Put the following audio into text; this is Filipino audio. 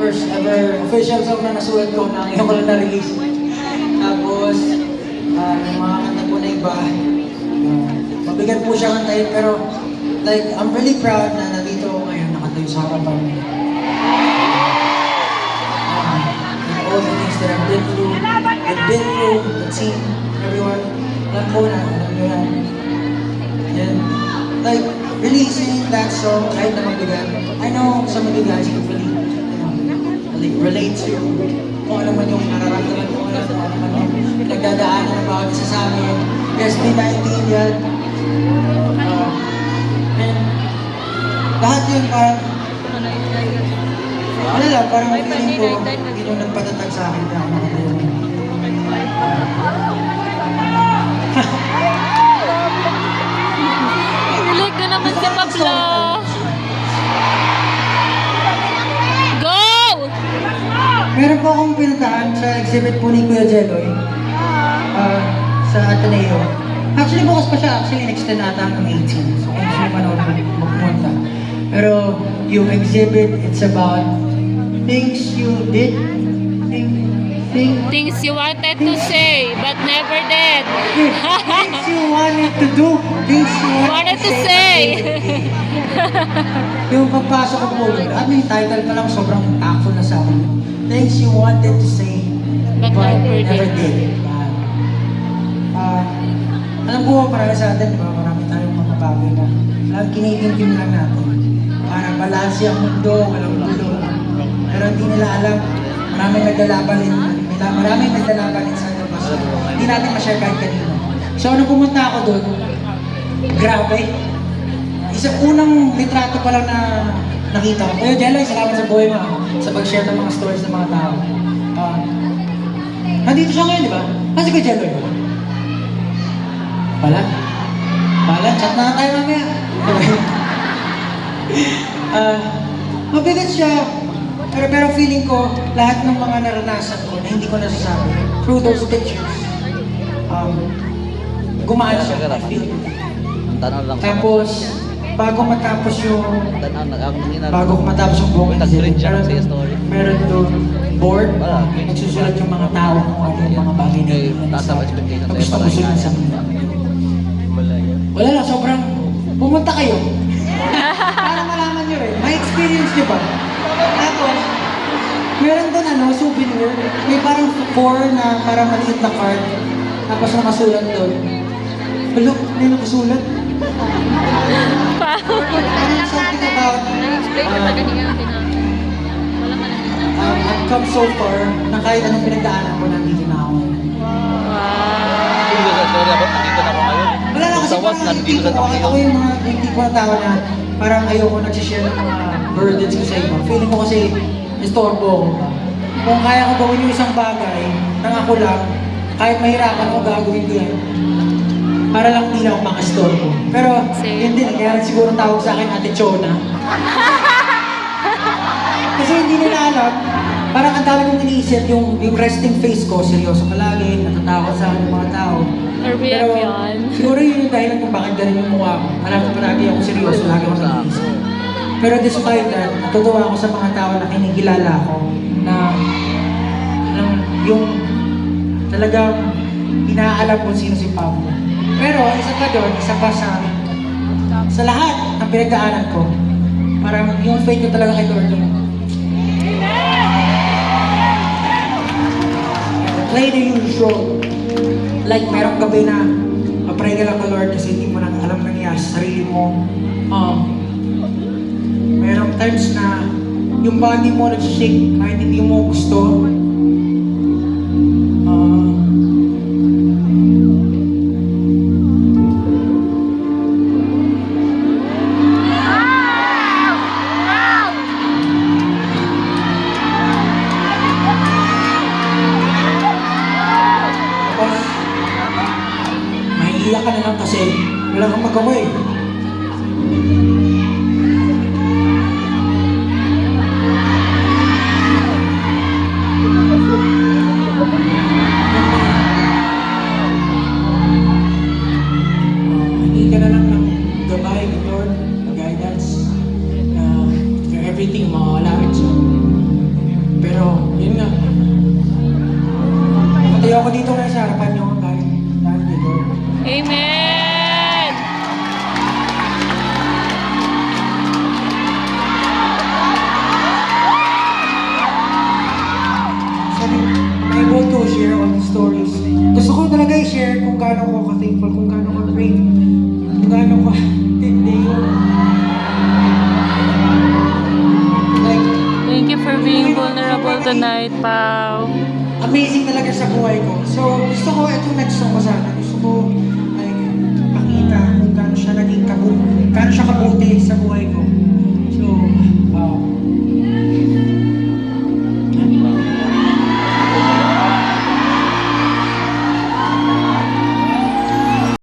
first ever official song na nasulat ko na ngayon ko lang na-release. Tapos, yung mga kanta po na iba, mabigat po siya kantahin, pero like, I'm really proud na nandito ako ngayon, nakatayo sa harapan. All the things that I've been through, the team, everyone, alam ko na, alam nyo yan. And, like, releasing that song, kahit na mabigat, I know some of you guys can really, like, relate to kung ano man yung nararamdaman ko, kung ano man yung nagdadaanan ng bawat isa sa amin. Yes, may 19 yan. And, lahat yun parang, wala lang, parang feeling ko, yun yung nagpatatag sa akin na makatayo. Relate na naman si Pablo. Go! Meron po akong pinuntahan sa exhibit po ni Kuya Jeloy sa Ateneo. Actually, bukas pa siya. Actually, in-extend ata hanggang 18. So, kung gusto nyo manood magpunta. Pero, yung exhibit, it's about things you did, Things you wanted to say, but never did. things you wanted to do, things you Wanted to say. Yung pagpasok ko po, yung title pa lang sobrang tactful na sa akin. Things you wanted to say, But never did. Alam po, para sa atin, diba, marami tayong mga bagay na lang kinikim lang natin. Para balanse ang mundo, walang mundo. Pero hindi nila alam, maraming naglalaban sa labas. Hindi natin ma-share kahit kanino. So, nung pumunta ako doon, grabe. Isang unang litrato pa lang na nakita ko. Kuya Jelay, salamat sa buhay mo sa pag-share ng mga stories ng mga tao. Nandito siya ngayon, di ba? Kasi Kuya Jelay. Wala? Chat na tayo mamaya. Mabigat siya. Pero feeling ko, lahat ng mga naranasan ko na hindi ko nasasabi, through those pictures, gumaan siya. I feel it. Tapos, bago matapos yung buong exhibit, meron doon board, nagsusulat yung mga tao kung ano yung mga bagay na gusto ko sulat sa mundo. Wala lang, sobrang pumunta kayo. Para malaman nyo rin, may experience nyo ba? Tapos, meron doon souvenir, may parang 4 na parang maliit na card, tapos nakasulat doon. Wala, may nakasulat. Parang something about, I've come so far, na kahit anong pinagdaanan ko, nandito na ako. Wala lang kasi parang ako yung mga tipo na tao na parang ayoko nagsishare ng mga burdens ko sa iba. Feeling ko kasi istorbo ko. Kung kaya ko gawin yung isang bagay, nang ako lang, kahit mahirapan ako, gagawin ko yan. Para lang hindi na ako makastorbo. Pero yun din, kaya siguro tawag sa akin Ate Chona. Kasi hindi nila alam, parang ang dami kong iniisip yung resting face ko, seryoso palagi, natatakot sa akin ng mga tao. RBF yan. Siguro yun yung dahilan kung bakit ganun yung mukha ko. Alam ko palagi ako seryoso, lagi ako nag-iisip. Pero despite that, natutuwa ako sa mga tao na kinikilala ko na yung talagang inaalam kung sino si Pablo. Pero isa pa doon, isa pa sa lahat ng pinagdaanan ko, parang yung faith ko talaga kay Lord yung play the usual. Like, merong gabi na mag-pray ka lang ka Lord kasi hindi mo nang alam nangyari sa sarili mo. Merong times na yung body mo nag-shake kahit hindi mo gusto. Iiyak ka na lang kasi wala kang magawa eh. Hindi ka na lang ng gabay ni Lord, guidance, for everything mawala rin siya. ako dito ngayon sa harapan niyo dahil dito. Amen! Sabi, I'm able to share all the stories. Gusto ko talaga i-share kung gaano ko ka-thankful, kung gaano ko great, kung gaano ko tindi yung like, Thank you for being vulnerable tonight, Pao. amazing talaga sa buhay ko. So, gusto ko itong next song ko sana. Gusto ko like, pakita kung gaano siya naging gaano siya kabuti sa buhay